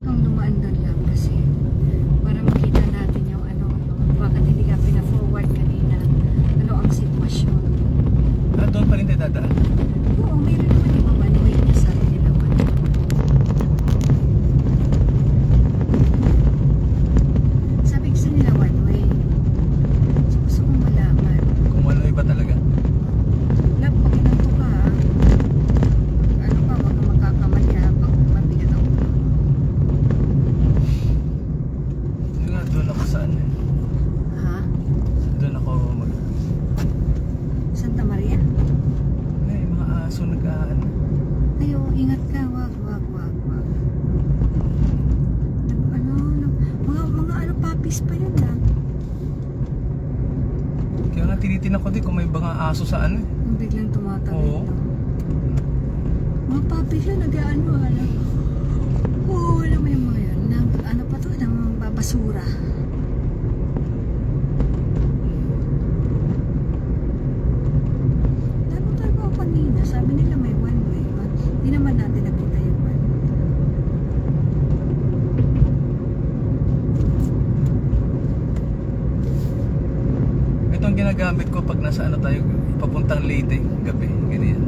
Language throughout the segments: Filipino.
Kung dumaan doon lang kasi para makita natin yung ano, yung bakit hindi ka pina-forward kanina. Ano ang sitwasyon. Ah, doon pa rin tayo dadaan. Oo, mayroon naman yung mga way na sa nila. Sabi kasi nila one way. So gusto kong malaman. Kung ano iba talaga. Lab, pag inanto ka, ano ka, wag kang magkakamali ha, pag mabigat ang ulo. Yun nga, doon ako saan eh. Ha? Doon ako Santa Maria? Ay, mga aso nag-aan. Ayo, ingat ka, wag. Mga ano, puppies pa yan ha. Kaya nga tinitingnan ko din kung may mga aso sa ano eh. Yung biglang tumatawid. Oo. No? Mga puppies yan, nag-ano, ano. Oo, alam mo yung mga yun. Ano pa to, ng babasura. Lalo tayo ba kanina, sabi nila may one way. Hindi naman natin nakita yung one way. Ito ang ginagamit ko pag nasa ano tayo, papuntang Leyte, gabi, ganyan.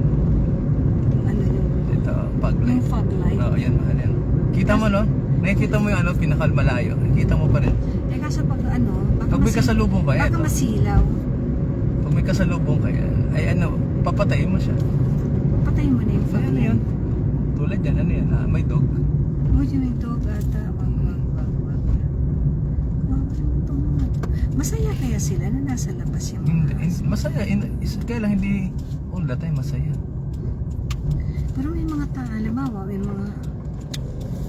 Ano yun? Ito, fog Yung light. fog light. Oo, yan, mahal yan. Kita mo no? Nakikita mo yung ano, pinakalmalayo. Nakikita mo pa rin. Eh kaso pag ano, Pag may kasalubong ba, baka eto. masilaw. Pag may kasalubong ka yan, ay ano, papatayin mo siya. Patayin mo na yung fog Ay, ano light. yan? Tulad yan, ano yan? Ah, may dog. Oh, yung dog ata. Wag. Masaya kaya sila na nasa labas yung mga Hindi, masaya. Kaya lang hindi all the time masaya. pero may mga tao, halimbawa, may mga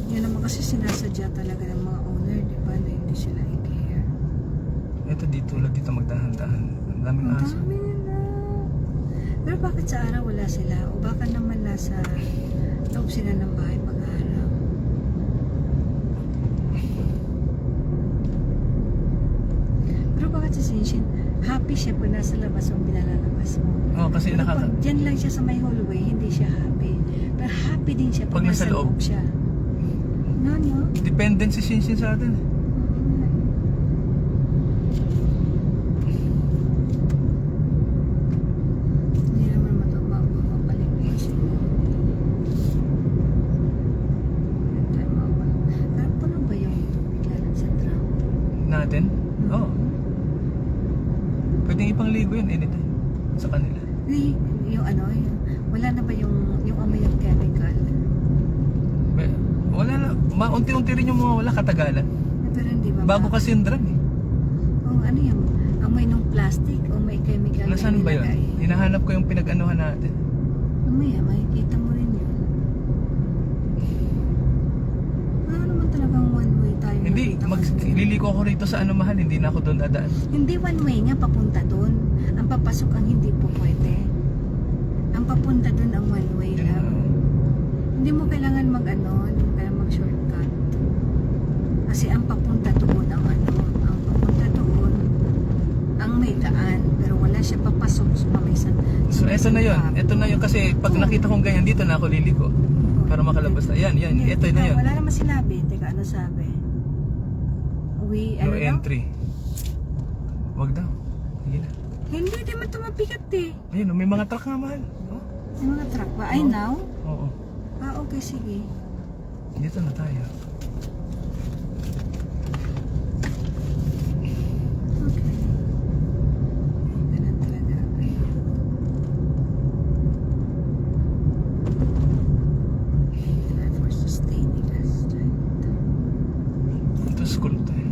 yun naman kasi sinasadya talaga ng mga owner, di ba, na hindi sila i-care. Ito dito, tulad dito magdahan-dahan. Ang daming Ang aso. dami nila. Pero bakit sa araw wala sila? O baka naman nasa loob sila ng bahay pag-araw? Pero bakit si Sinshin, happy siya pag nasa labas o pinalalabas mo? Oo, kasi Pero nakaka... pag dyan lang siya sa may hallway, hindi siya happy. Pero happy din siya pag, Pag nasa nasa loob loob. siya. No? Dependent si Shinshin sa atin. Hindi naman mapalik mo siya. Pero puno ba yung tubig sa drum? Natin? Oo. Pwedeng ipangligo yun anytime. Sa kanila. Yung ano, wala na ba yung amoy ng chemical? Wala na. Unti-unti rin yung mga wala katagalan. Pero hindi ba? Bago kasi yung drum eh. Kung ano yung amoy ng plastic o may chemical Nasaan na ba yun? nilagay? Hinahanap ko yung pinag-anuhan natin. Mamaya, makikita mo rin yun. Wala naman talagang one way tayo. Hindi, liliko ako rito sa ano mahal. Hindi na ako doon dadaan. Hindi one way nga papunta doon. Ang papasok ang hindi po pwede. Ang papunta doon ang one way Yun, lang. Hindi mo kailangan mag-ano, hindi mo kailangan mag-shortcut. Kasi ang papunta doon ang ano, ang papunta doon ang may daan. Pero wala siya papasok sa pamisan. So, eto na yun. Eto na yun kasi pag nakita kong ganyan dito na ako liliko. Para makalabas na. Yan. Eto na yun. Wala naman sinabi. Teka, ano sabi? No Ano daw? entry. Wag daw. Sige na. Hindi, di man tumapikat eh. Ayun, may mga truck nga mahal. Oh, May mga truck ba? Ay, Oo. now? oo. Ah, okay, sige. Dito na tayo. Okay. Ganun talaga. Try for sustaining us. Ito school to eh.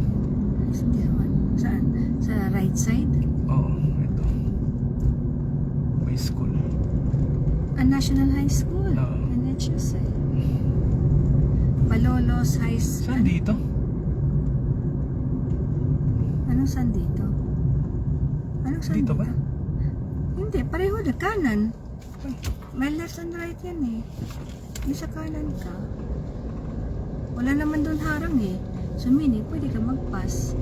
Saan? Sa right side? Oo, ito. May school. A National High School. Oo. NHS eh. Malolos High School. Saan dito? Anong saan dito? Anong saan Dito ba? Hindi, pareho na kanan. Ay, May left and right yan eh. Yung sa kanan ka. Wala naman doon harang eh. So meaning, pwede ka mag-pass.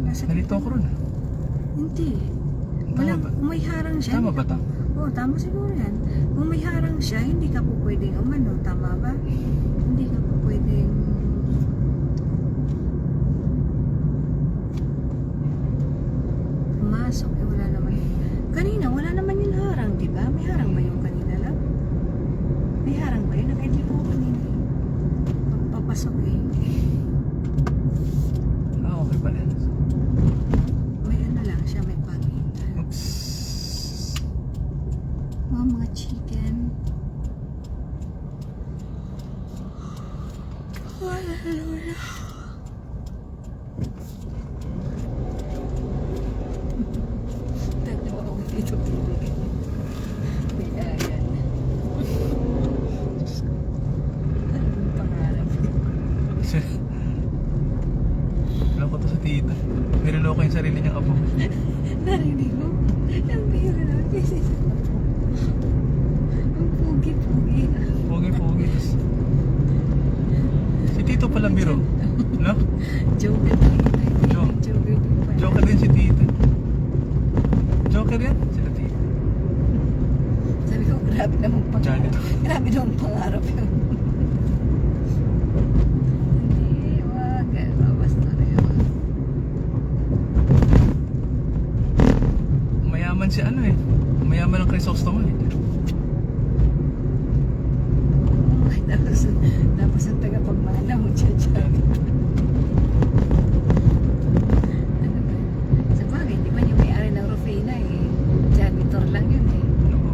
Nasa nalito ako ron. Hindi. Tama Walang, ba? kung may harang siya. Tama hindi ba ka- to? Oo, tama siguro yan. Kung may harang siya, hindi ka po pwedeng umano. Tama ba? Hindi ka papasok eh. Ah, okay pala. May ano lang siya, may pagitan. Oops. Mga chicken. Tatlo ako dito. May ayan. Anong pangarap? Alam ko to sa tita. Niloloko yung sarili niyang apo. Narinig mo? Ang bira na. Kasi ang pugi-pugi. Pogi-pogi. Si Tito pala biro. No? Joker din. Jo- Joker din pala. Joker din si Tito. Joker yan? Sila Tito. Sabi ko, grabe namang pangarap. Janito. Grabe namang pangarap yun. Hindi, wag. Basta na yun. Mayaman si ano eh. Mayaman ang Crisostomo eh. Tapos ang tagapagmana mo dyan. Yan. Ano ba? Sa bagay, di ba yung may-ari ng Rufina eh. Janitor lang yun eh. Oo.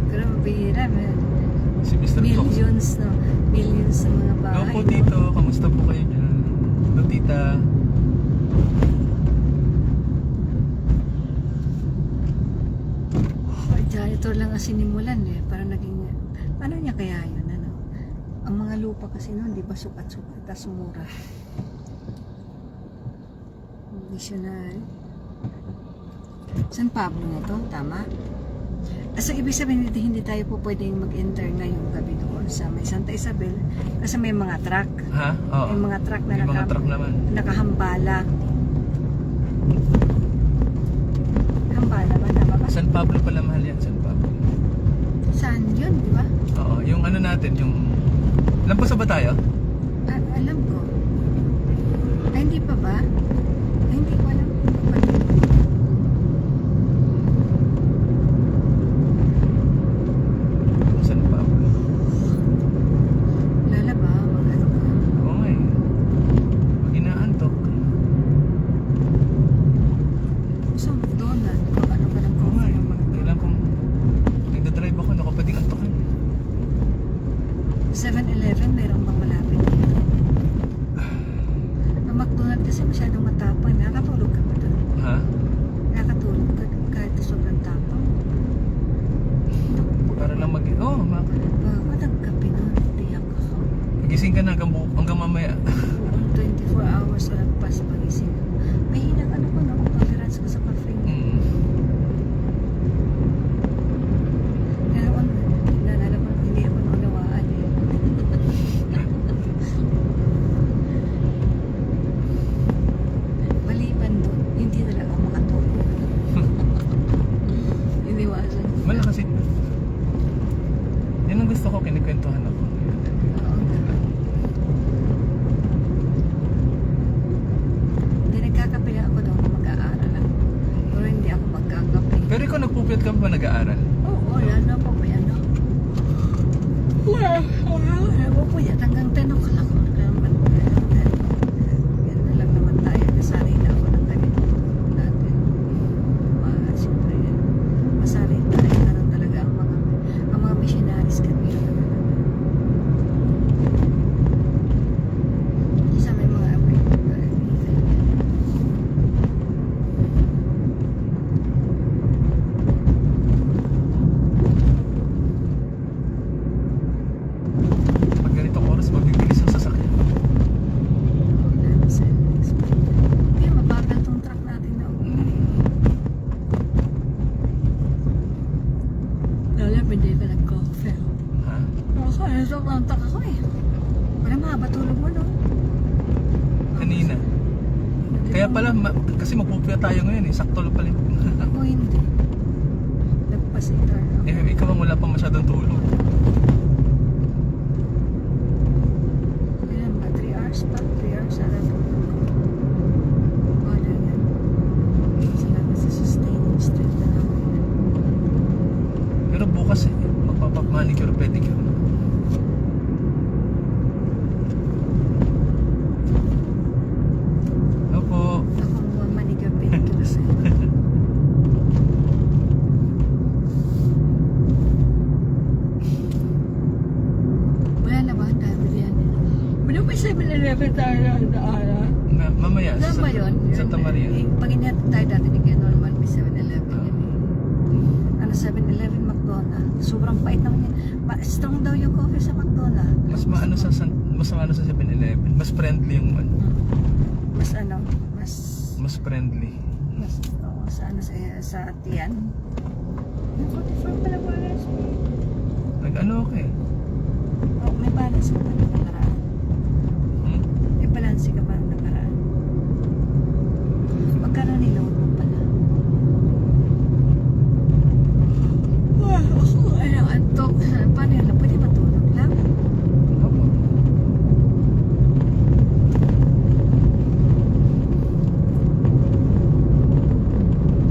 Pero mabihira. Si Mr. Fox. Millions, no? Millions sa mga bahay. Hello po no? Tito. Kamusta po kayo dyan? Hello Tita. Janitor lang ang sinimulan eh. Parang naging, ano niya kaya yun, ano? Ang mga lupa kasi noon, di ba sukat-sukat, tas mura. Visionary. San Pablo na to, tama? So, ibig sabihin, hindi tayo po pwedeng mag-enter ngayong gabi doon sa may Santa Isabel kasi may mga truck. Ha? Oo. May mga truck na May mga truck naman. nakahambala. Hambala ba? Tama ba? San Pablo pala mahal yan. San Pablo. Saan yun, di ba? Oo. Yung ano natin, yung... Lampusa ba tayo? Alam ko. Ay, hindi pa ba? Ay, hindi ko alam. San Pablo. Lala ba? Mga ano ka? Oo nga eh. Inaantok. Gusto mo donut? Kung ano ka ng Oo nga eh. coffee? Kailan kong... Nagdadrive ako, naku pwedeng antokin. 7-Eleven, mayroong bang malapit dito? Ang McDonald's kasi masyadong matapang. Nakatulog ka pa doon. Ha? Nakatulog ka kahit sobrang tapang. Para lang mag... Oo, Bakit nagkape nun? Tiyak ako. magising ka na hanggang mamaya. Buong 24 hours walang pas pagising. May hinang ano ko na, tolerance ko sa caffeine. Mm. Pero ano, nalala ko, hindi ako naunawaan eh. Maliban doon, hindi talaga ako makatulog. Iniwasan. Malakas yun. Yan ang gusto ko, kinikwentuhan ako. Oo nga. Hindi nagkakape lang ako doon kung mag-aaral ako. Pero hindi ako magkakape. Pero ikaw nagpupuyat ka ba nag-aaral? Oo, yan na po may ano. Ewan ko yan, hanggang 10 o'clock ako nagkaroon po yan. Yan na lang naman tayo. Nasanay na ako ng ganito natin. Siyempre yan. Masanay tayo. Ganun talaga ang mga missionaries kami. Isa may mga Pag ganitong oras, mabibilis ang sasakyan. kaya mabagal tong truck natin na Lala, hindi ka nag-coffee. Ha? Nakakalatok lang tak ako eh. Wala mahaba tulog mo, no? Kanina. Kaya pala, kasi magpupuyat tayo ngayon eh. Sakto lang pala. Ako hindi. Nagpasitar ako. Eh, ikaw ang wala pa masyadong tulog. Kailan ba? 3 hours pa? 3 hours na lang tulog ko. Wala yan. Salamat sa sustaining strength na ako yan. Pero bukas eh, magpapamanicure, pedicure. may 7-Eleven tayo na daan. Mamaya, Saan ba yun? Santa Maria. Pag inihatid tayo dati ni Kuya Norman, may 7-Eleven yun. Ano, 7-Eleven, McDonald's. Sobrang pait naman yun. Strong daw yung coffee sa McDonald's. Mas maano sa 7-Eleven. Mas friendly yung ano. Mas ano, mas... Mas friendly. Mas, oo, sa ano, sa Tian. Yung 44 pala balance. Nag-ano ako eh. Oh, may balance ka pa ng nakaraan. Hmm? May balance ka pa ng nakaraan. Magkano niload mo pala? Ano, antok. Paano yun? Pwede matulog lang? Opo.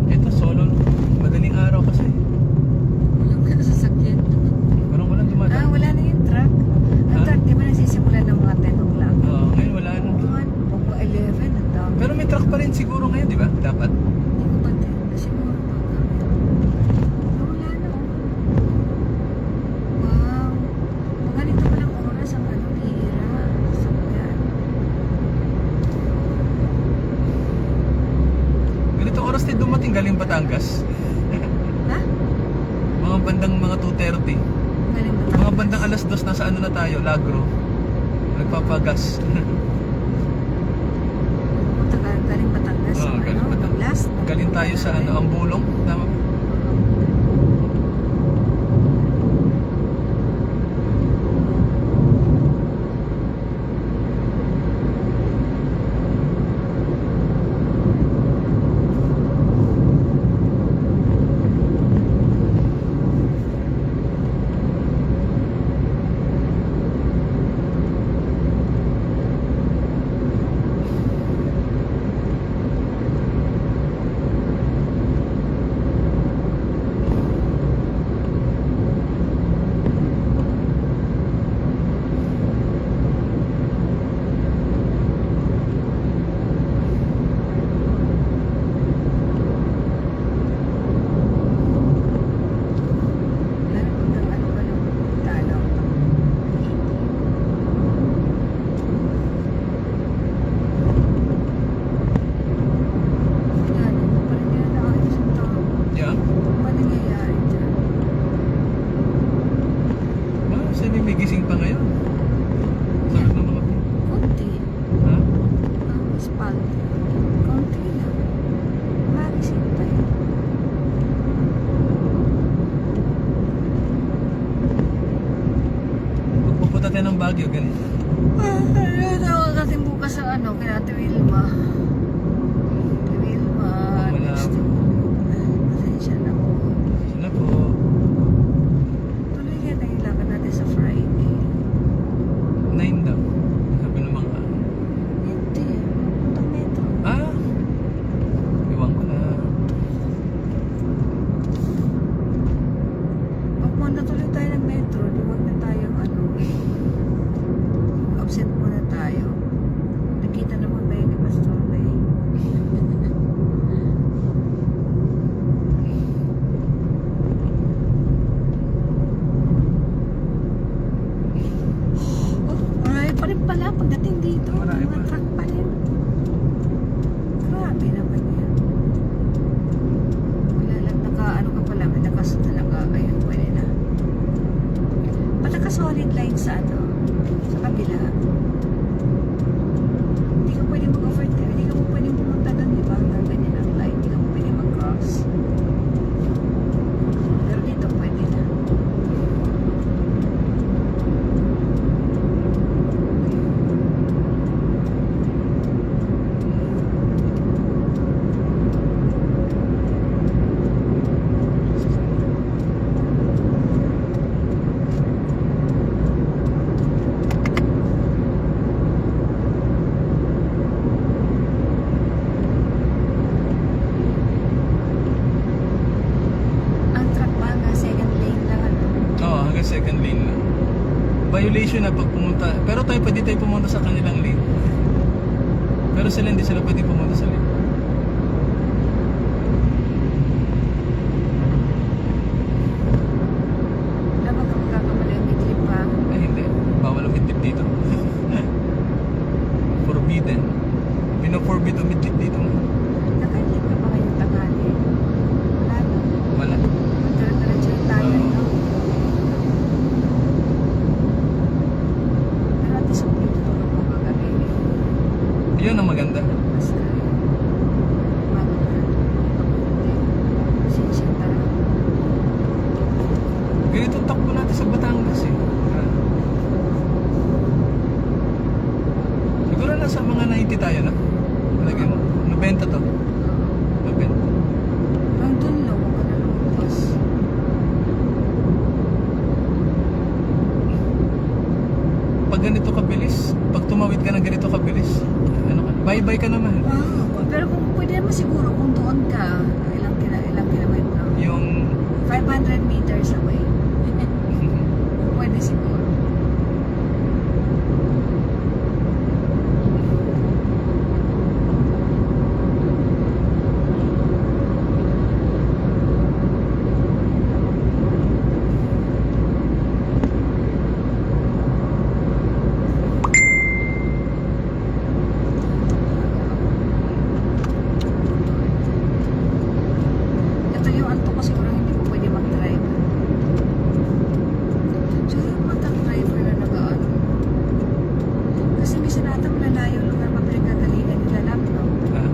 Ito solo. Madaling araw kasi. Walang ka na sasakyan. Parang walang dumadaan. Wala na yung truck. Ang Ha? truck, di ba nagsisimula ng mga 10 o'clock? Oo, ngayon wala na. Pag 11, ang dami. Pero may truck pa rin siguro ngayon, di ba? Dapat. Hindi ko pa din. Siguro wala na. Wow. Kung ganito palang oras ang ano, bihira. Sasakyan. Ganito oras din dumating galing Batangas. Ha? Mga bandang mga 2:30. Galing ba? Mga bandang alas 2 nasa ano na tayo, Lagro. Nagpapagas. Galing Batangas. Oo, galing Batangas. Last. Galing tayo sa ano, ang bulong. Tama ba? Yeah. Sino may gising pa ngayon? Sabi ng mga Konti. ha? Spalte. Konti lang. Marisip pa yun. Pag pupunta tayo ng Baguio, ganito. Tawag natin bukas sa ano, kaya Ate Wilma. Ate Wilma. Wala. Pasensya na po. Sino po? Tuloy yan ang ilakad natin sa Friday. 9 daw. Sabi ng mga Hindi. Puntang metro. ah! Iwan ko na. Pag muna tuloy tayo ng metro, di wag na tayo ano. Absent muna tayo. Nakita naman ba yun ni Pastor Ray? Marami pa rin pala pagdating dito. Marami Mga pa. truck pa rin. Grabe naman yan. Wala lang, ano ka pala, ayun, pwede na. Pala solid line sa ano, sa kabila. Hindi ka pwede mag-overtake, hindi ka pwede pumunta doon, di ba? Ganyan ang line, hindi ka pwede mag-cross. Pero dito pwede na. Ang truck ba nga second lane lang ano? Oo, hanggang second lane na. Violation na pag pumunta. Pero tayo pwede tayo pumunta sa kanilang lane. Pero sila hindi sila pwede pumunta sa lane. Wala ba kang magkakamali yung midlip pa? Ay hindi. Bawal ang midtip dito. pino-forbid umidlip dito. Nakailip ka ba ngayong tanghali? Wala na. Wala. Magdara-diretso yung tayo, Oo. no? Pero at least okay, tutulog mo kagabi. Yun ang maganda. Basta, bago ka. Ako hindi. Sinsya, tara. Ganito ang takbo natin sa Batangas eh. Siguro nasa mga 90 tayo na. Lagyan mo. 90 to. 90. Hanggang dun lang, huwag ka na lumabas. Pag ganito kabilis, pag tumawid ka ng ganito kabilis, ano ka, bye-bye ka naman. Pero kung pwede naman siguro, kung doon ka, ilang kilometro? Yung 500 meters away. Pwede siguro. Ito yung antok ko siguro hindi ko pwede mag-drive. So yung mag-driver na nag-ano. Kasi minsan ata malalayo lugar pa pinanggagalingan nila lang, no? ah,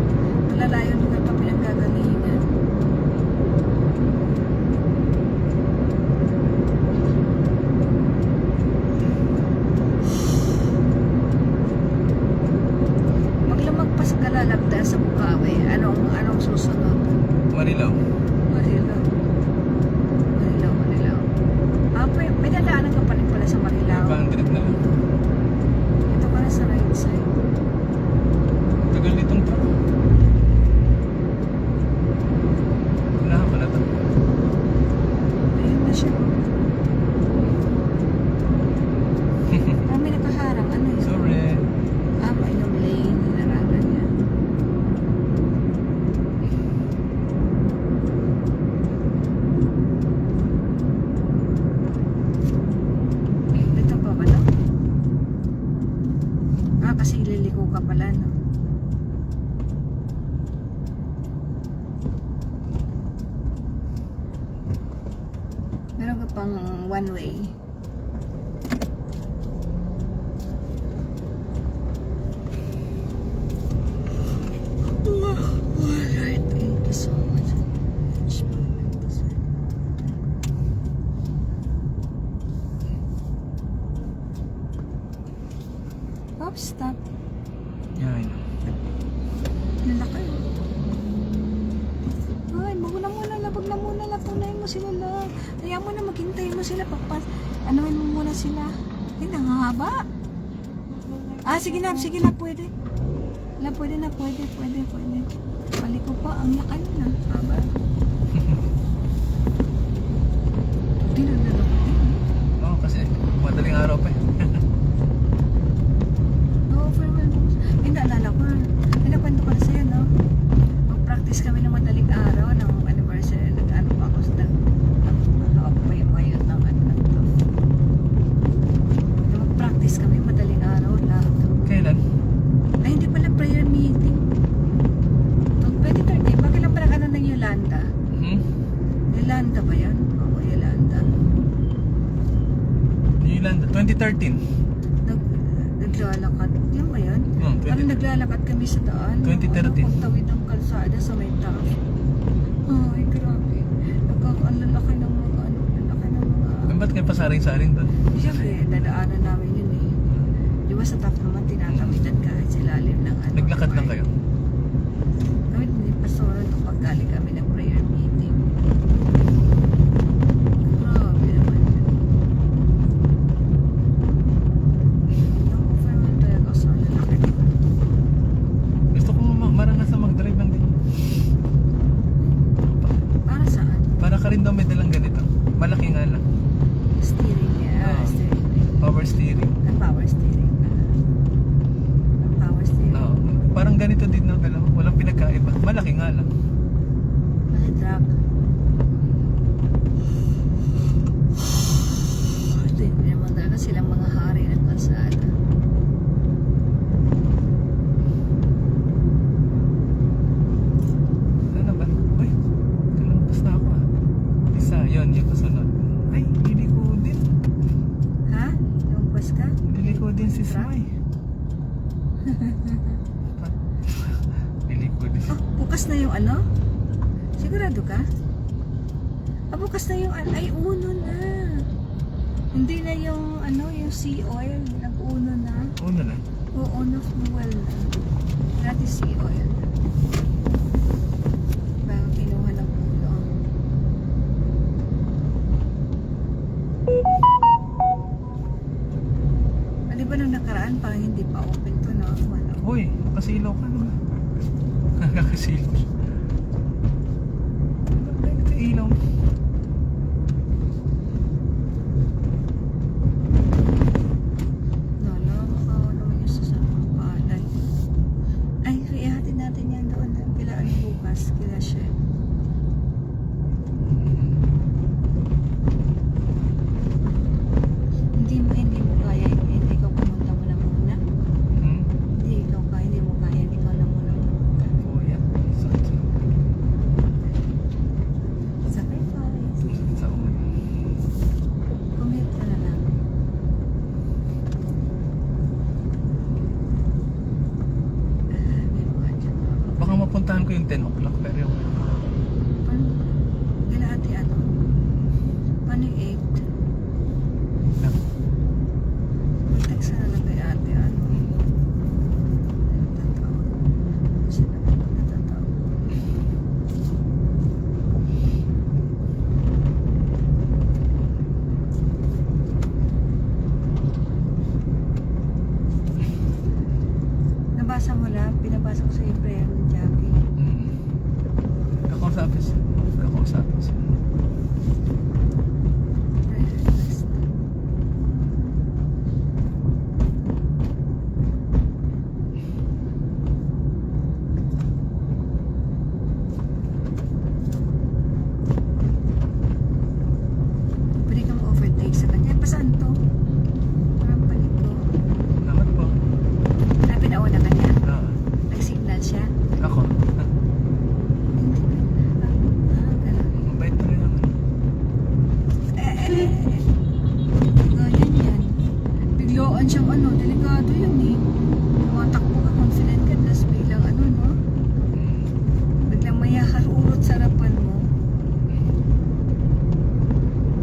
Malalayo lugar pa pinanggagalingan. Maglamagpas ka lalagda sa Bukawi. Anong susunod? Marilaw. Marilaw. Marilaw. May dadaanan ka pa rin pala sa Marilaw. 500 na lang. Ito ka na sa right side. Tagal nitong truck. Unahan ko na to. Ayun na siya. May nakaharang. Ano yun? Sorry. May yung lane. Nararan niya. Dito pa ba to? Kasi liliko ka pala, no? Meron ka pang one way. Alright, thank you so much. Oops, stop. Yeah, I know. Lalaki. Ay, wag na muna, lapunayin mo sila lang. Kaya mo na, maghintay mo sila, anuin mo muna sila. Hindi, haba. Sige na, pwede. Pwede na. Balik ko pa, ang laki na. Haba. Hindi na nalaki. Oo, kasi madaling araw pa eh. Naalala ko, nakwento ko na sa'yo, no? Mag-practice kami ng madaling araw ng anniversary. Nag-ano pa ako sa hawak pa yung mayot ng ano lang to. Mag-practice kami madaling araw lahat. Kailan? Ay, hindi pala prayer meeting. 2013, bakit lang pala ka na ng Yolanda? Yolanda ba yan? Oo, Yolanda. Yolanda, 2013. Naglalakad. Yan ba yan? Parang 2013. naglalakad kami sa daan. 2013. Pagtawid ng kalsada sa may taas. Ay, grabe. Ang lalaki ng mga ano, lalaki ng mga... Ba't kayo pasaring-saring doon? Siyempre, dadaanan namin yun eh. Di ba sa top naman tinatawidan kahit sa ilalim ng ano. Naglakad lang kayo? Kami ni Pastora nung paggaling kami ng prayer meeting. Grabe naman. Naku, talaga sa lalaki. Gusto ko maranas na mag-drive ng din. Para saan? Para ka rin daw may dalang ganito. Malaki nga lang. Steering niya. Oo. Steering wheel. Power steering. Ang power steering. Ang power steering. Oo. Parang ganito din na dalawa. Walang pinagkaiba. Malaki nga lang. Ano truck? Ito yun naman talaga silang mga hari ng kalsada. Lilikod. Oh, bukas na yung ano? Sigurado ka? Bukas na yung ay uno na. Hindi na yung ano, yung sea oil, nag-uno na. Una na. Oo, no fuel na. Dati sea oil na. Bago kinuha ng uno. Di ba nung nakaraan parang hindi pa open to, no? Ano? Uy, nakasilaw ka naman. Nakasilaw siya. Ano ba yung nakailaw? Lolo, makawa naman yung sasama palay. Ay, ihahatid natin yan doon. Kila ano bukas, kila chef. Hindi mo kaya, hindi ko pumunta mo na muna. Hmm? Hindi mo kaya, ikaw na muna pumunta. Kuya. Saan siya? Sacrifice. Sa una. Commit ka na lang. May mga dyan. Baka mapuntahan ko yung 10 o'clock pero yung Paano? Kila ate ano? Paano yung 8? lang. Text na lang kay ate ano? Natatawag. Kasi natatawag. Nabasa mo lang, pinabasa ko sa yung prayer ng Jackie. Kakausapin siya. Kakausapin siya. Prayer request. Pwede kang overtake sa kanya. Pa saan to? Parang balik ko. Salamat po. Ah, pinauna ka niya. Ah, Nag-signal siya. ako. Hindi. Ganun. Mabait pa rin naman. Ganyan yan. Biglaan siyang ano, delikado yun eh. Tumatakbo ka, confident ka, tapos biglang ano, no? Biglang mayakarurot sa harapan mo.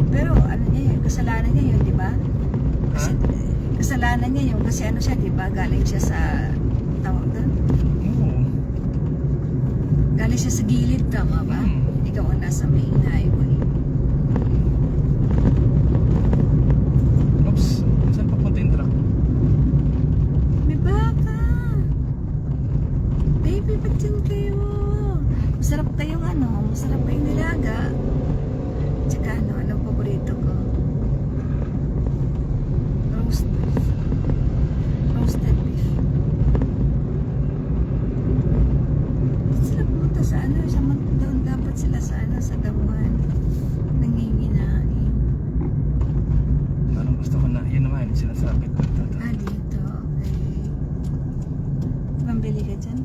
Pero ano niya yun, kasalanan niya yun, di ba? Kasi, kasalanan niya yun, kasi ano siya, di ba? Galing siya sa, tawag doon? Oo. Galing siya sa gilid, tama ba? Ikaw ang nasa main highway. Oops. Saan papunta yung truck? May baka! Baby, ba't dyan kayo? Masarap kayong ano, masarap kayong nilaga. Tsaka ano, anong paborito ko? Roasted beef. Sila pumunta sa ano, doon dapat sila sa ano, sa damuhan. Nanginginain. Parang gusto ko na, yun naman, sinasabi ko. Ah, dito, okay. Mambili ka dyan?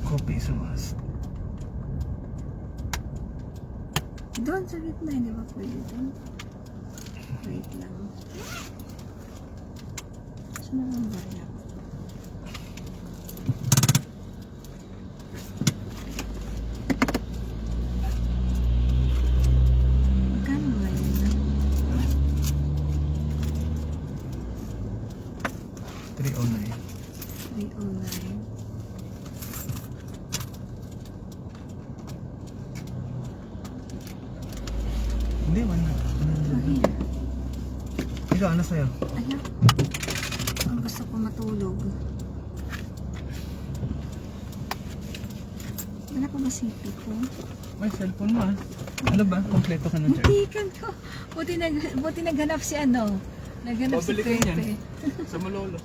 Coffee sa mas. Doon sa gitna, hindi ba pwede doon? Wait lang. Saan ang barya? Magkano nga yun? 309. 309. Hindi, wala. Oh, here. Ikaw, ano sa'yo? Ayan. Ang gusto ko matulog. Wala pa ba sipi ko? May cellphone mo ah. Ano ba? Kompleto ka na dyan. Butikan ko. Buti naghanap si ano. Naghanap si Pabili kayo Pepe. yan. Sa Malolo.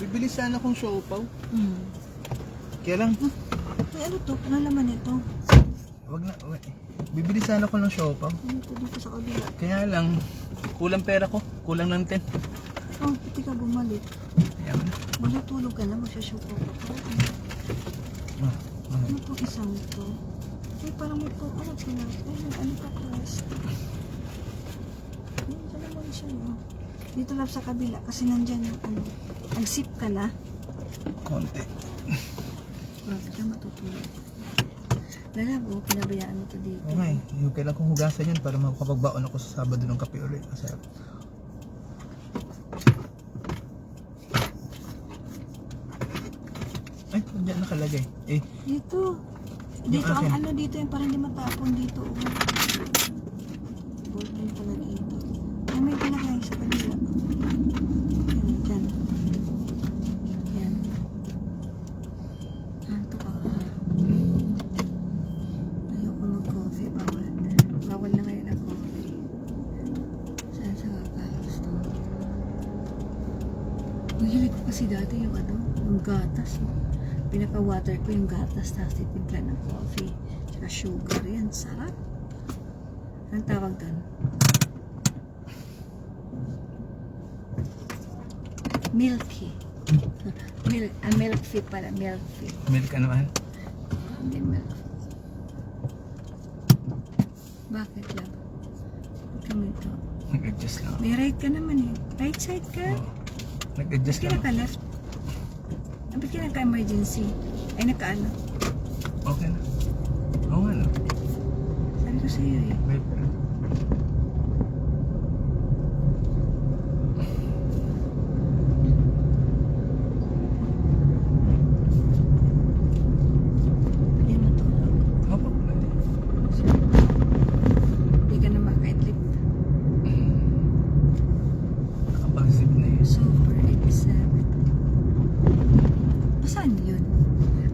Bibili sana akong siopaw. Hmm. Kaya lang, Ay, ano to? Ano naman ito? wag na. Bibili sana ako ng siopaw. Ano ito dito sa kabila? Kaya lang, kulang pera ko. Kulang ng 10. Oh, pati ka bumalik. Kaya mo na. Magtutulog ka na, magsashow ka pa. Ah, ah. Ano po isang ito? Ay, parang may po, ano po na? Ay, ano pa Christ? Dito naman siya, no? Dito lang sa kabila, kasi nandyan yung ano. Nag-sip ka na. Konti. Bakit ka matutulog? Lalago, pinabayaan mo to dito. Okay, yung kailan kong hugasan yun para makapagbaon ako sa Sabado ng kape ulit. Kasi ay, dyan nakalagay. Eh, Dito. Dito ang akin. ano dito yung parang hindi matapon dito. Oh. Ballpen pala dito. Ay, may palagay sa kanila. Yan, dyan. Yan. Anto ka. Ayoko mag-coffee. Bawal. Bawal na ngayon ang coffee. Saan sa kakagusto? Mahilig ko kasi dati yung ano, yung gatas. Pinaka-water ko yung gatas, tapos titimpla ng coffee, tsaka sugar. Yan, sarap. Anong tawag doon? Milky. Milky pala, milky. milk ka naman. Hindi milk. Bakit lang? Kami ito. Nag-adjust lang ako. May right ka naman eh. Right side ka? Oo. Nag-adjust Ba't lang ako. ka-left? Ba't ka nagka-emergency? Ay, naka-ano? Okay na. Oo nga no. Sabi ko sa'yo eh. May Hindi matulog. Opo, pwede. Hindi ka na makaidlip. Nakapag-zip na yun. Super excited. Saan yun?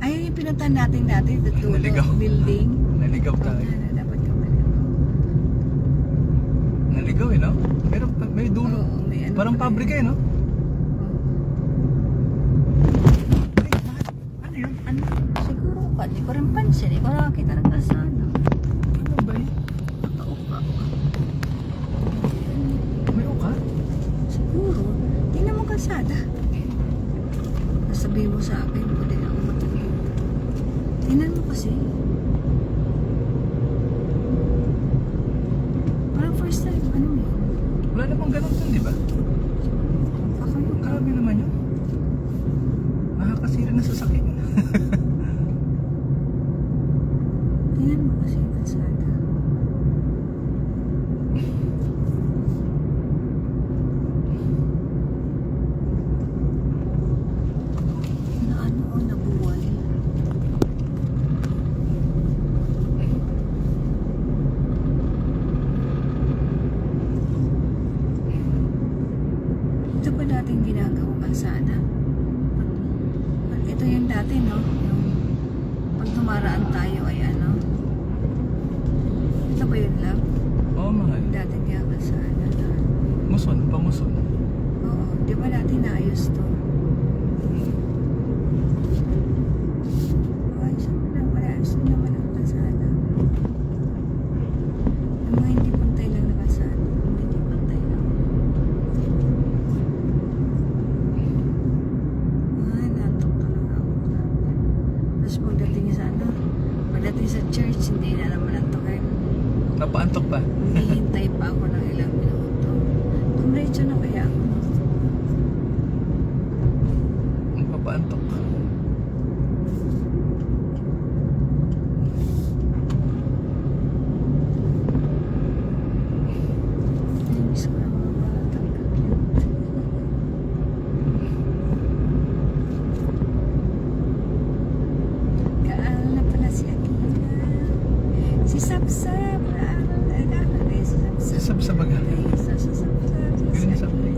Ayun yung pinuntahan natin dati, the Tulo Naligaw. building. Naligaw Oh, tayo. ano, dapat ka maligaw. Naligaw eh, no? Pero may dulo. Oo, may ano Parang pala pabrika eh, no? Oo. Ay, bakit? Ano yun? Ano? Siguro ka, di ko rin pansin. Di ko nakakita ng kasano. Ano ba yun? Nakauka. May uka? Siguro. Tingnan mo kalsada. Sabihin mo sa akin, pwede na ako matagin. Tingnan mo kasi. Parang first time, ano yun? Wala namang ganun dun, di ba? Ako yung Grabe naman yun. Nakakasira na sasakyan. tingnan mo kasi yung kalsada. Na ano o nabuwal. Ito pa dating ginagawa kalsada. Ito yung dati, no? Yung pag dumaraan tayo ay ano. Ito ba yun lang? Oo, mahal. Yung dating kaya kalsada. Muson, pamuson. Oo, di ba dati naayos to? Ayos naman, maayos din naman ang kalsada. Yung mga hindi pantay lang na kalsada. Hindi pantay lang. Ay, natok talaga ako. Tapos pagdating sa church, hindi na naman antokin. Napaantok pa. Hihintay pa ako ng ilang minuto. Dumiretso na kaya ako. Napaantok. Namiss ko ang mga batang kakit. Kaaral na pala si Akira. Si Sapsap. Si Sapsap. Sasab sa baga. Sa Sapsap. Yun yung sabi.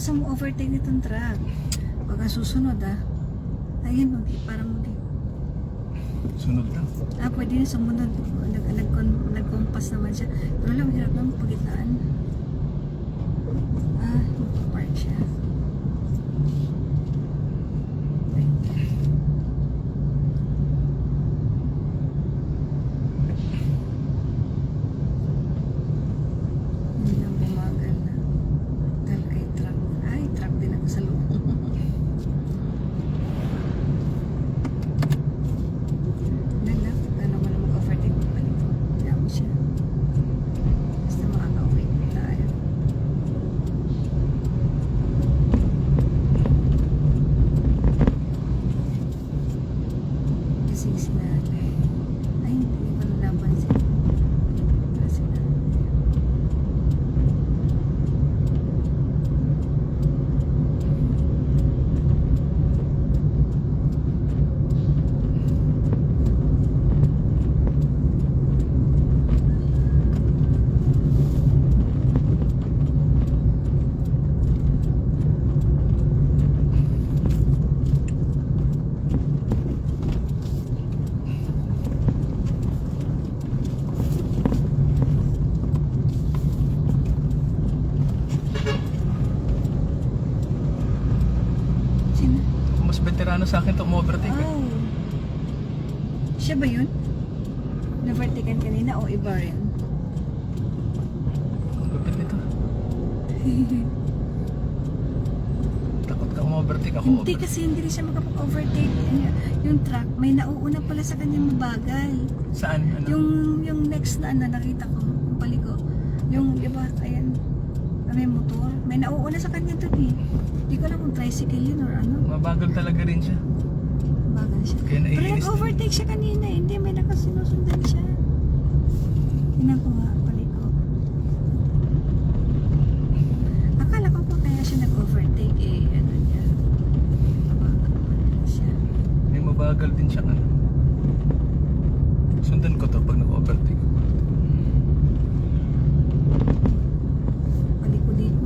gusto mo overtake nitong truck. Pag ang susunod ayun, parang Sunod lang. pwede na sumunod. Nag-compass naman siya. Pero lang, hirap naman pagitnaan. Magpapark siya. Hindi lang bumagal na. Dahil kay truck. Ay, truck din ako sa loob. Ano mo na mag-overtake mo balik ko. Kaya mo siya. Basta makaka-uwi tayo. Kasing sinabi. Ay, hindi ko na napansin. Kasi na. Sino? Mas veterano sa akin to overtake. Oh. Siya ba yun? Na-vertigan kanina o iba rin? Ang lupit nito. Takot ka overtake ako. Hindi kasi hindi rin siya makapag-overtake. Yung truck, may nauuna pala sa kanya mabagal. Saan? Ano? Yung next na nakita ko, yung paliko. Yung iba, ayan, may motor. May nauuna sa kanya to eh. Hindi ko alam kung tricycle yun or ano. Mabagal talaga rin siya. Mabagal siya. Kaya Pero naiinis. nag-overtake siya kanina. Hindi, may nakasinusundan siya. Tingnan ko nga, paliko. Akala ko pa kaya siya nag-overtake ano niya. Mabagal siya. May mabagal din siya. Ano? Sundan ko to pag nag-overtake. Paliko-liko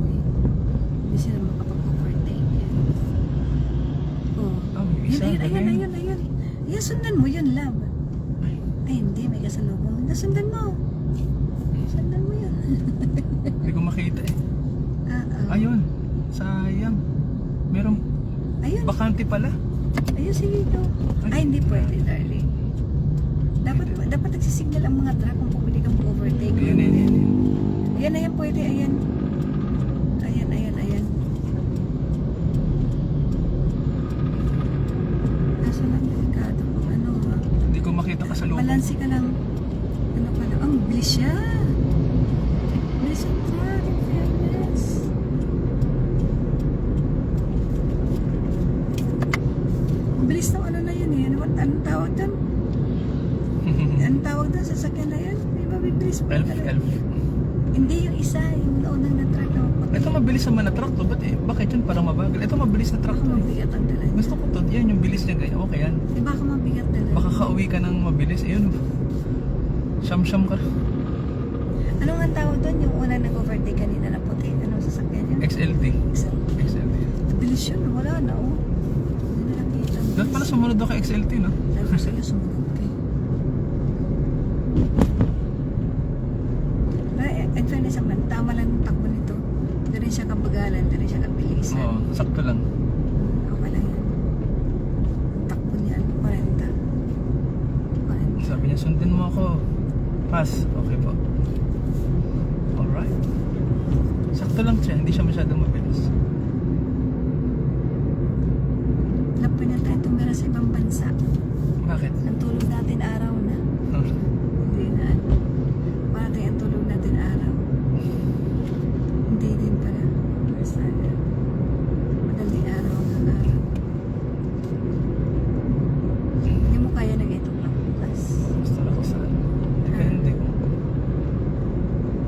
Hindi sila makapag-overtake. Oh. May isa. Ayun. Ayun, sundan mo yun, lab. Ay, hindi, may kasalubong. Nasundan mo. Sundan mo yun. Hindi ko makita eh. Oo. Ayun. Sayang. Merong Ayun. bakante pala. Ayun, sige ito. Ay, hindi pwede, darling. Dapat nagsisignal ang mga truck kung pwede kang overtake. Ayan. Ayan, pwede, ayan. Ayan. Kaso lang, delikado kung ano Hindi ko makita ka sa loob. balansi ka lang. Ano ka lang. Ang bilis siya. Bilis ang truck, in fairness. Ang bilis ng ano na yun eh. Anong tawag doon? Anong tawag doon sa sakyan na yun? May mabibilis pa. Elf. Hindi yung isa, yung naunang na truck na Ito mabilis naman na truck to. Bakit yun parang mabagal? Ito mabilis na truck baka to. mabigat ang dala niya. Gusto ko to. Yan yung bilis niya ganyan. Okay yan. Di baka mabigat dala Baka niya. kauwi ka ng mabilis. Ayun. Siyam-siyam ka. Ano nga tawag doon? Yung unang nag-overtake kanina na puti. Anong sasakyan niya? XLT. XLT. Bilis yun. Wala na oh. Hindi na nakita. Dapat pala sumunod ako kay XLT, no? Sabi ko sa'yo, sumunod ka. In fairness naman, tama lang yung takbo nito. Hindi rin siya kabagalan, hindi rin siya kabilisan. Oo, sakto lang. Okay lang yan. Ang takbo niya, 40. Sabi niya, sundin mo ako. Pass. Okay po. Alright. Sakto lang siya. Hindi siya masyadong mabilis. Lapoy na tayo tumira sa ibang bansa. Bakit? Ang tulog natin araw na. Hindi na. Parati ang tulog natin araw. Hindi din pala. Sana. Madaling araw ng araw. Hindi mo kaya nag-itong lang bukas. Gusto na ko saan. Depende ko.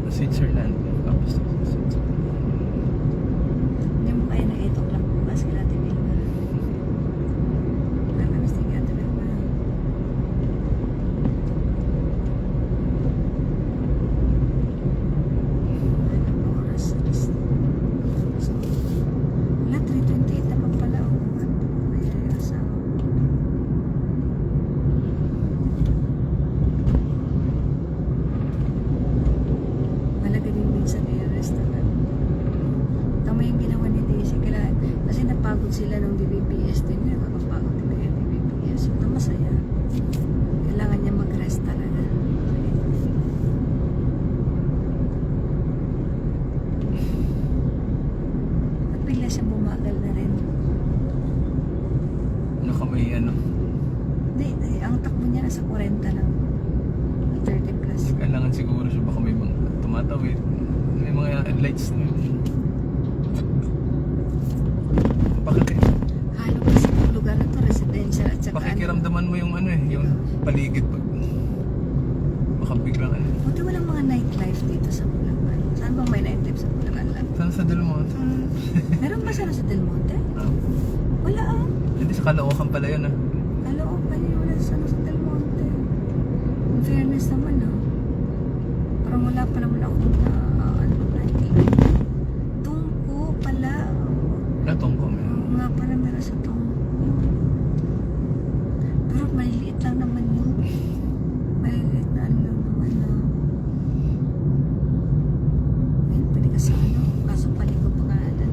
Switzerland. Gusto ko sa Switzerland. Hindi mo kaya nag-itong lang bukas kila Ate Vilma. Nakamiss din ka Ate Vilma. MBBS din yun. Makapagod din ng MBBS. So, masaya. Kailangan niya mag-rest talaga. At bigla siyang bumagal na rin. May ano. Hindi, ang takbo niya nasa 40 lang. 30 plus. Kailangan siguro siya baka may mga tumatawid. May mga lights na. Bakit eh? Halo kasi yung lugar na to, residential at saka Pakikiramdaman mo yung ano eh, yung paligid pag baka biglang ano. Buti walang mga nightlife dito sa Bulacan. Saan bang may nightlife sa Bulacan lang? Saan sa Del Monte? Meron ba sana sa Del Monte? Ah, Wala ah. hindi sa Caloocan pala yun ah. Kaloocan yun, wala sana sa Del Monte. In fairness naman ah. Parang wala pa naman ako na nightlife. Tungko pala. Natong ko. Oo nga pala meron sa Tungko. Pero maliliit lang naman yun. Maliliit na ano lang naman na. Ayun, pwede ka sa ano. Kaso paliko pa kanan.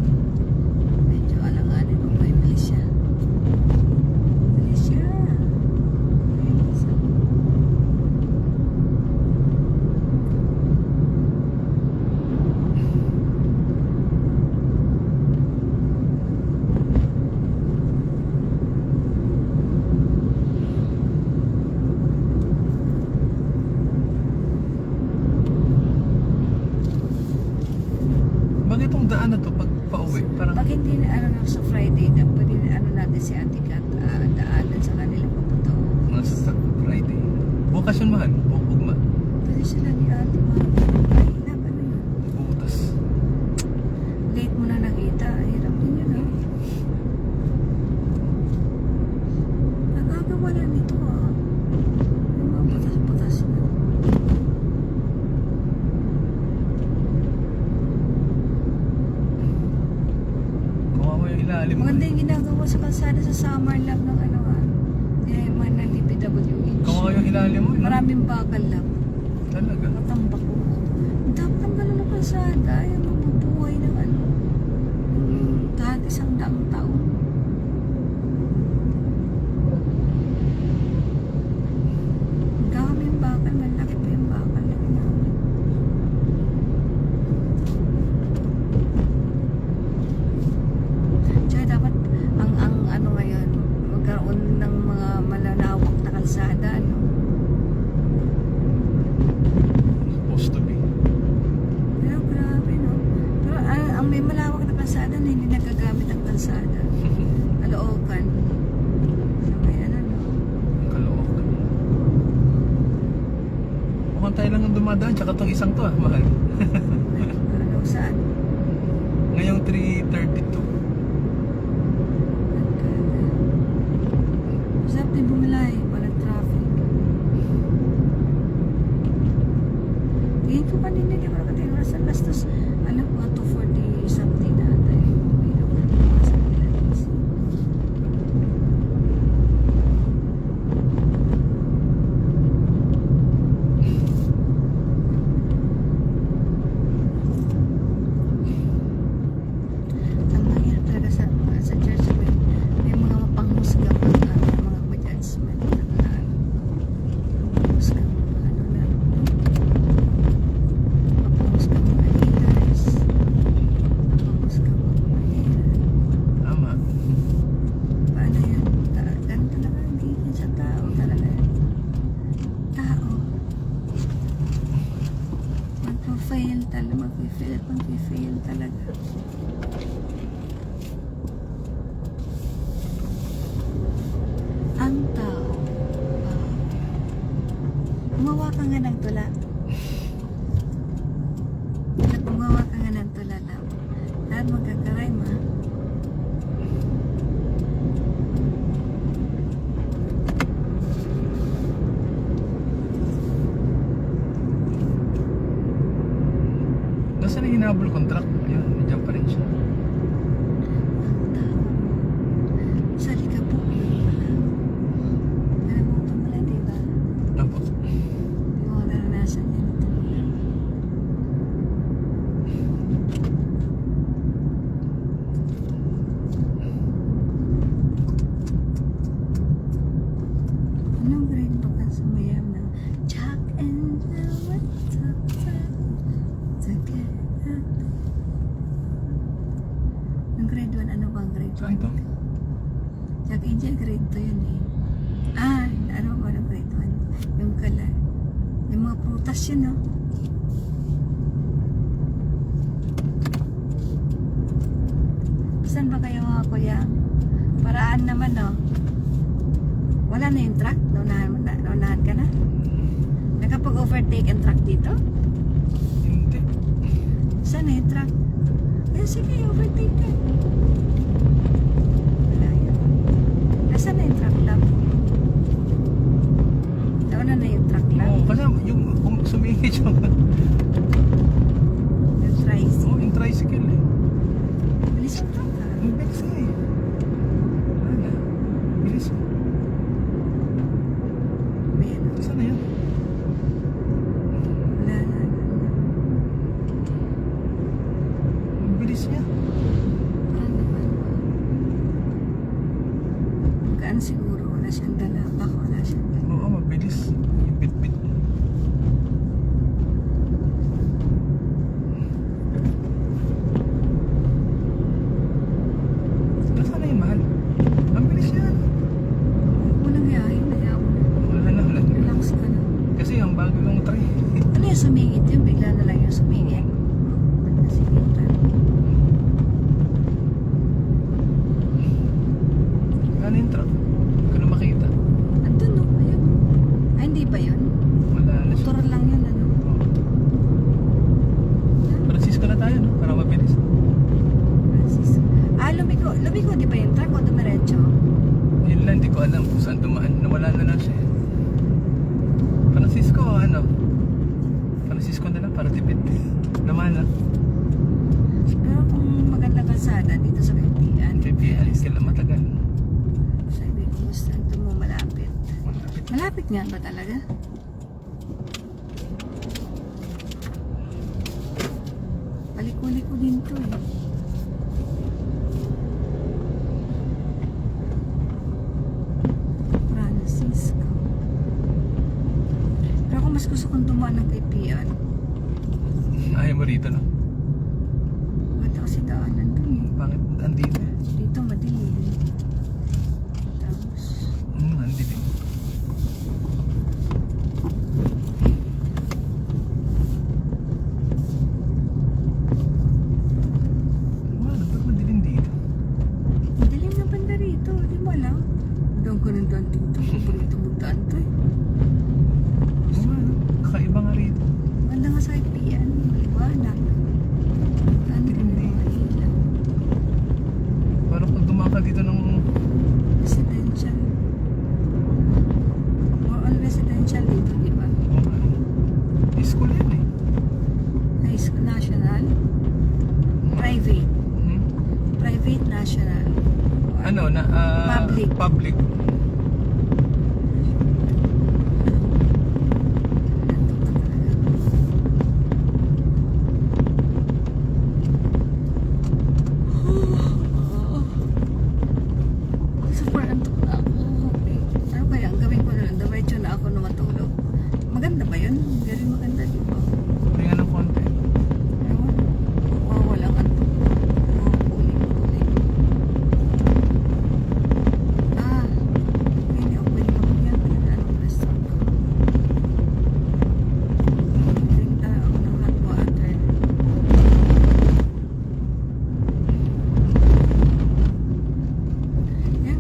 Medyo alanganin mo kay Malaysia. Malaysia. Ayun, isa. Bakit itong daan na to pag pauwi? Parang Pag hindi na ano sa Friday na pwede na ano natin si Ate Kat daanan sa kanila papunta. mga sa Friday. Bukas yun mahal. Bukugma. Pwede sila ni Ate Mahal. Na ba na yun? Butas. Late mo na nakita. Hirap din yun ah. Nagagawa na nito ah. Yung mga butas-butas na. Kawawa yung ilalim mo. Maganda yung ginagawa sa kalsada sa summer lab ng ano ah. Eh, mga ng DPWH. Kawawa yung ilalim mo. Maraming bakal lang. Talaga. Matambak ko. Dapat ang gano'n ng kalsada, yung mabubuhay ng ano. Kahit 100 taon. Ang daming bakal, malaki pa yung bakal na ginamit. Tsaka dapat, ang ano ngayon, magkaroon ng mga malalawak na kalsada, no? Supposed to be. Pero grabe, no? Pero ang may malawak na kalsada na hindi nagagamit ang kalsada. Caloocan. So, may ano, no? Caloocan. Mukhang tayo lang ang dumadaan. Tsaka tong isang to ah. Mahal. Ano, saan? Ngayong 3:32. Masarap din bumilay. Walang traffic. Tingin ko kanina, di ba nakatayo oras sa gastos? Alam ko, 240 something na tayo. Mayroon ko dito sa Pilates. Ang mahirap talaga sa church, may mga mapanghusga pa mga ma-judgment na mapanghusga mga ano na mapanghusga mga leaders, mapanghusga mga mahirap. Tama. Paano yun? Ganun talaga, hindi yun sa tao talaga. Tao. Mag-fail talaga, mag-fail talaga. Ang tao. Gumawa ka nga ng tula. Gumawa ka nga ng tula daw. Lahat magkakaray ma. Nasaan yung hinabol contract? Ayun, nandiyan pa rin siya. Ang tao. Sa Ligabo. Nalimutan mo lang, diba? Apo. Yung mga naranasan Jack Angel, grade 2 yun eh. Ah, ano ba na grade 1? Yung kala. Yung mga prutas yun, no? Saan ba kayo mga kuya? Paraan naman, no? Wala na yung truck? Naunahan ka na? Nakapag-overtake ang truck dito? Hindi. Saan na yung truck? Eh, sige, overtake ka. Wala yun. Nasaan na yung truck lab? Nauna na yung truck lab? Oo, kasi yung sumingit yung... Yung tricycle. Oo, yung tricycle eh. Bilis yung truck ha? Ang bilis nga eh. Wala. Bilis. May ano? Saan na yun? Wala na. Ang bilis niya. Ano ba? Magkaan siguro. Wala siyang dala. Baka wala siyang dala. Oo, mabilis. Yung bit-bit. Nasaan na yung mahal? Ang bilis yan. Walang yahin. Ayaw mo na. Wala na, wala na. Relax ka na. Kasi ang bago lang try. Ano yung sumingit yun? Bigla na lang yung sumingit. Ba't nasingitan? Ano yung truck? Hindi ko na makita. Andun no? Ayun. Ay, hindi ba yun? Wala na siya. Motor lang yun, ano? Oo. Francisco na tayo, no? Para mabilis. Francis. Ah, lumiko. Lumiko, di ba yung truck o dumiretso? Yun lang, hindi ko alam kung saan dumaan. Nawala na lang siya. Francisco, ano? Francisco na lang para tipid. Naman na. Pero kung maganda kalsada dito sa Kaipian. KPL, kailan matagal. Sabi ko, saan ito mo malapit? Malapit. Malapit nga ba talaga? Paliko-liko din to eh. Francisco. Pero kung mas gusto kong dumaan ng Kaipian, Ayaw mo rito, no? maganda kasi daanan dun eh. Bakit andito? Dito madilim. Tapos, Andilim. Wala, ba't madilim dito? madilim na banda rito. Di mo alam. Doon ko nang doon dito. Kung ito magdaan to eh. Oo nga, no? Kakaiba nga rito. Maganda nga sa Kaipian. Maliwanag. Ano yung mga ilaw? Parang pag dumaan ka dito ng... Residential. More on residential dito, di ba? Oo nga, no? School yan eh. High school, national. Private. Hmm? Private, national. Ano na Public. Public. Super antok na ako. Okay. Ano kaya ang gawin ko na lang? Diretso na ako na matulog. Maganda ba yun? Very maganda, di ba? Pahinga ng konti. Ewan. Wala ka. Kuling. Ah. Hindi ako pwede kapagyan. Anong restaurant ko? Drink tayo ako ng hot water. Yan.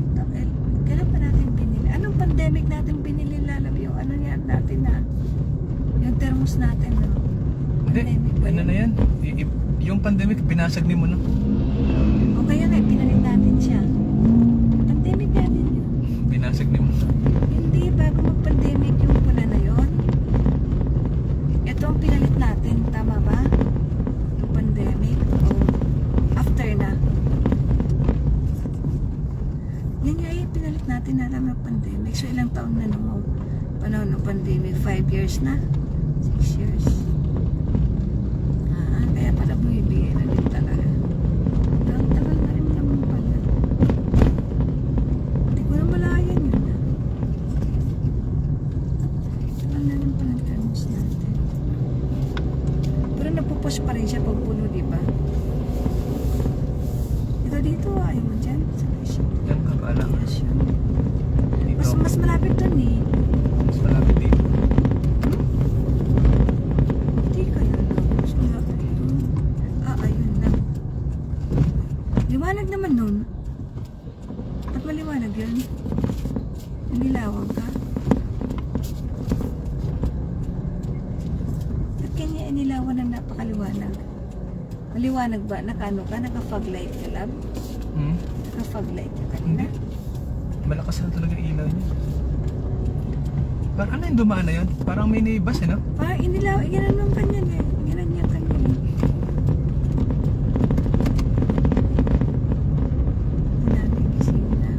Kailan pa natin binili? Anong pandemic natin binili lalab? Yung ano yan natin na? Yung thermos natin, no? Hindi, Pandemic ba ano yun? na yan? Yung pandemic, binasag ni mo, no? O kaya na, pinalit natin siya. Pandemic natin yun. Binasag ni mo. Hindi, bago mag-pandemic yung pula na yun. Ito ang pinalit natin, tama ba? Yung pandemic. O after na. Yan nga eh, pinalit natin na lang ng pandemic. So ilang taon na nung panahon ng pandemic? 5 years na? 6 years? Ah, kaya pala bumibigay na din talaga. Ang tagal na rin naman pala. Hindi ko na malayan yun na. Tagal na rin pala ang thermos natin. Pero napupush pa rin siya pag puno, di ba? Ito dito, ayaw mo dyan. Sa presyo. Yan, kakaalam. Yes, yun? Nilawag ka? Ba't kanya inilawan ng napakaliwanag? Maliwanag ba? Naka-ano ka? Naka-fog light ka, lab? Naka-fog light ka kanina? Hindi. Malakas na talaga ilaw niya. Parang ano yung dumaan na yun? Parang minibus no? Parang inilaw, ganun ng kanya eh. Ganun niya kanya eh. Daming gising na.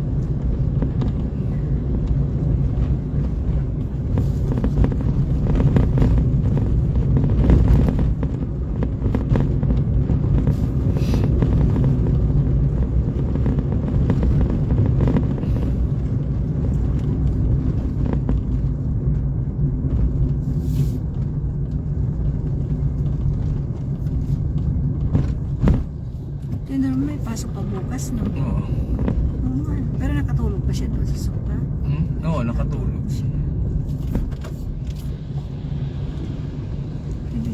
Tinuro may pasok pa bukas, no? Oo. Oo nga. Pero nakatulog pa siya doon sa sofa. Oo, nakatulog. Hindi.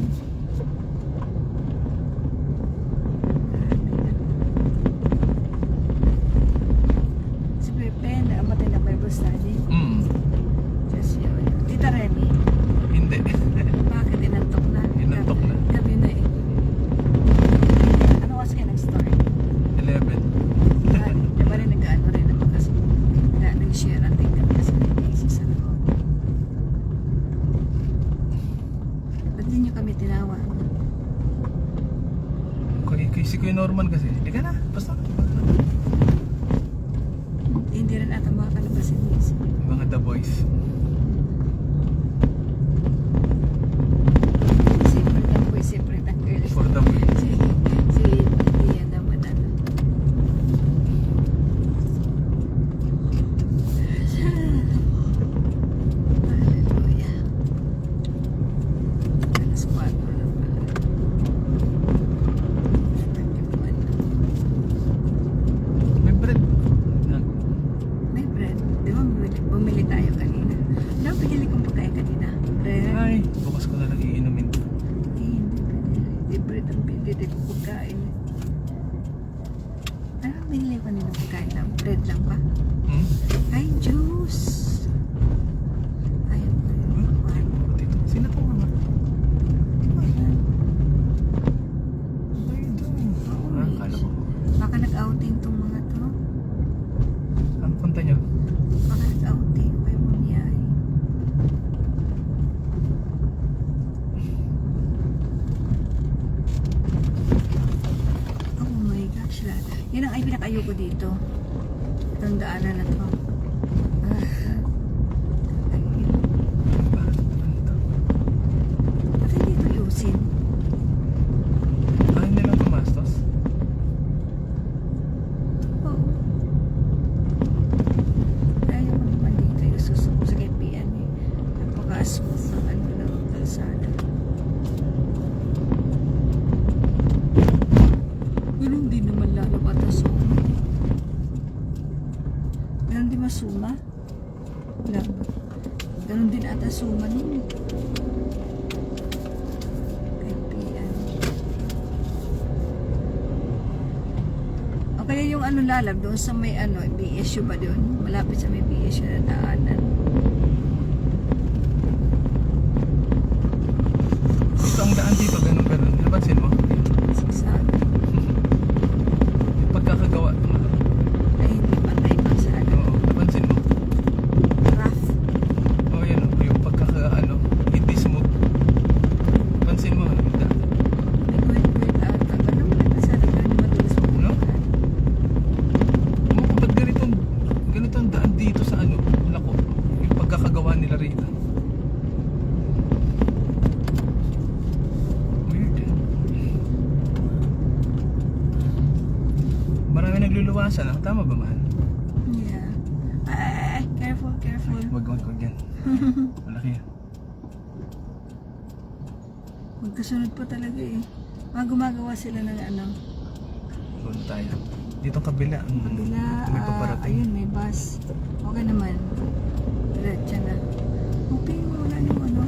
Si Pepe, naamatay na Bible study. Just yun. Tita Remy, Hindi. bakit inantok na? Inantok na. Gabi na eh. Ano kasi kayo nag-start? 11. Di ba rin nag-ano rin naman kasi nag-share ang tingkat kasi nag-iisi sa loob. Ba't di nyo kami tinawag? Si Kuya Norman kasi. Hindi ka na. Basta. Hindi rin ata makakalabas si Lizzie. Mga The Boys. Siyempre lang po, siyempre ang girls. For the Boys. Si Ian naman ano. Hallelujah. Alas 4 lang pala. May bread. May bread. Di ba bumili tayo kanina? Ano pinili kong pagkain kanina? Bread? Ay, bukas ko na lang iinumin. Hindi pwede. Di bread ang pinili kong pagkain. Ano binili ko nila pagkain lang? Bread lang ba? Ay, juice! Ayaw ko rin. Dito. Sino to mga? Kala ko. Baka nag-outing tong mga to. Ang punta nyo? Baka nag-outing. May bumiyahe. Oh my gosh. Yan ang ay pinakayo ko dito. Itong daanan na to. Ba't hindi ito ayusin? Ay, nilang tumastos? Oo. Ayaw ko naman dito yung susuko sa KPN eh. Napaka-smooth ng ano ng kalsada. Ganun din naman lalo ata suma. Ganun din masuma? Wala ba? Ganun din ata suma nun. KPN. O kaya yung ano lalab doon sa may ano, BSU ba doon? Malapit sa may BSU na daanan. Dito ang daan dito, ganun. Napansin mo? Sasabi. Yung pagkakagawa. Ay, hindi patay pa sa ano. Oo, napansin mo? Rough. Oo, yan o. Yung pagkakaano, hindi smooth. Pansin mo, yung daan. May kwet-kwet ata. Ganun mo na sana pero hindi matulis mo. No? Ba't ganito ang daan dito sa ano, lako. Yung pagkakagawa nila rito. Weird. Marami nagluluwasan, ah. Tama ba, man? Yeah. Ay, careful, careful. Wag yan. Malaki yan. Magkasunod po talaga eh. Gumagawa sila ng ano. Doon tayo. Dito kabila. Kabila, May paparating. ayun, may bus. Okay naman. Diretso na. Okay, wala nang ano.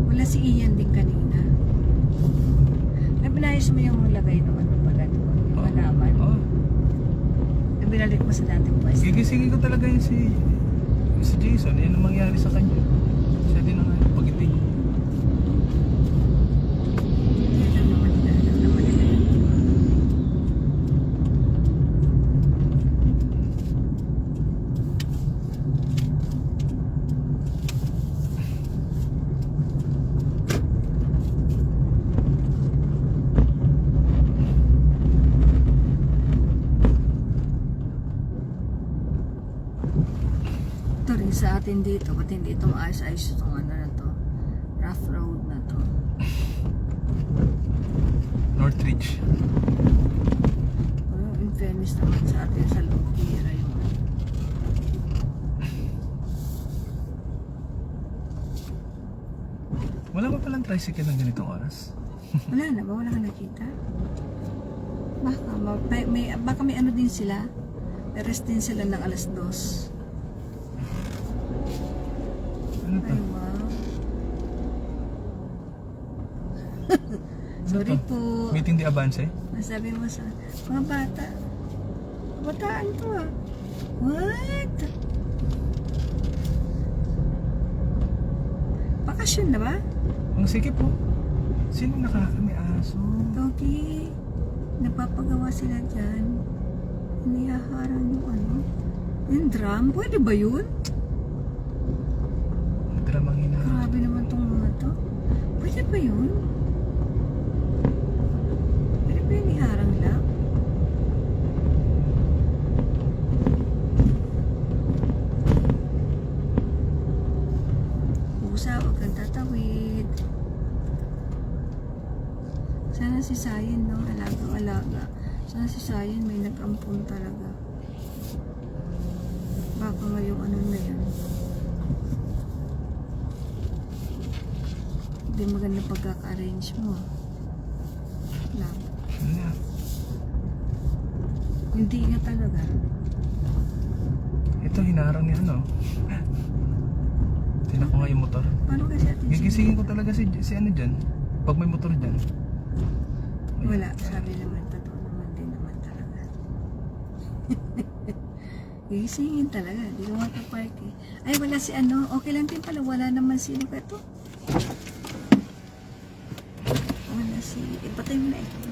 Wala si Ian din kanina. Napinayos mo yung lagay ng ano pala. Yung Oo. wala Ibalik mo sa dating pwesto. Gigisingin ko talaga yun si Jason. Yan ang mangyari sa kanya. Siya din ang pagiting. Alam naman nila yun. Ito rin sa atin dito, ba't hindi itong ayos-ayos itong ano na to, rough road na to. Northridge. In fairness naman sa atin sa Lugera yung ano. Wala pa palang tricycle ng ganitong oras. Wala na ba? Wala ka nakita? Baka may ano din sila. Rest din sila ng alas 2. Ano to? Ay, wow. Sorry Ano to? po. Meeting the Avance? Masabi mo sa mga bata. Bataan to ah. What? Bakasyon na ba? Ang sikip po. Sino may aso? Togi, nagpapagawa sila dyan. Inihaharang yung ano. Yung drum, pwede ba yun? Dramang hinaharap. Grabe naman tong mga to. Pwede ba yun? Pwede ba yun iharang lang? Pusa, huwag kang tatawid. Sana si Sayan, no? Alagang-alaga. Sana si Sayan may nag-ampun talaga. Baka ngayong ano na yan. Hindi maganda pagkaka-arrange mo. Lang. Ano? Hindi nga talaga. Ito hinarang ni ano. Tinan ko nga yung motor. Paano kasi atin Gigisingin ko talaga si ano dyan. Pag may motor dyan. Wala. Sabi naman, totoo naman din naman talaga. Gigisingin talaga. Di ko matapark eh. Ay, wala si ano. Okay lang din pala. Wala naman sino ka to. Wala si... Ipatay mo na ito.